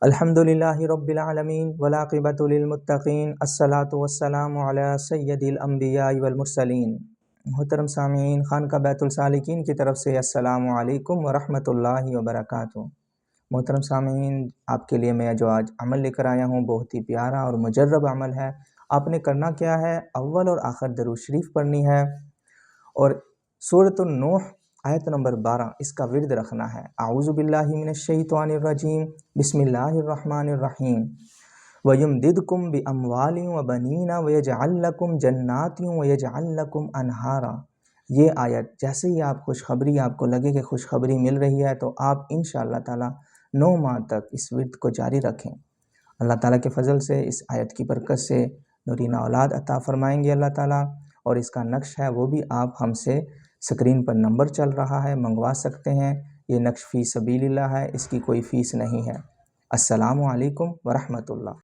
الحمدللہ رب العالمین والعاقبۃ للمتقین الصلاۃ والسلام علی سید الانبیاء والمرسلین۔ محترم سامعین، خانقاہ بیت السالکین کی طرف سے السلام علیکم ورحمۃ اللہ وبرکاتہ۔ محترم سامعین، آپ کے لیے میں جو آج عمل لے کر آیا ہوں بہت ہی پیارا اور مجرب عمل ہے۔ آپ نے کرنا کیا ہے، اول اور آخر درود شریف پڑھنی ہے اور سورۃ النوح آیت نمبر 12 اس کا ورد رکھنا ہے۔ اعوذ باللہ من الشیطان الرجیم، بسم اللہ الرحمن الرحیم۔ وَيُمْدِدْكُمْ بِأَمْوَالٍ وَبَنِينَ وَيَجْعَلْ لَكُمْ جَنَّاتٍ وَيَجْعَلْ لَكُمْ أَنْهَارًا۔ یہ آیت جیسے ہی آپ خوشخبری آپ کو لگے کہ خوشخبری مل رہی ہے تو آپ انشاءاللہ تعالی 9 ماہ تک اس ورد کو جاری رکھیں۔ اللہ تعالیٰ کے فضل سے اس آیت کی برکت سے نورینہ اولاد عطا فرمائیں گے اللہ تعالیٰ، اور اس کا نقش ہے وہ بھی آپ ہم سے سکرین پر نمبر چل رہا ہے، منگوا سکتے ہیں۔ یہ نقش فی سبیل اللہ ہے، اس کی کوئی فیس نہیں ہے۔ السلام علیکم ورحمۃ اللہ۔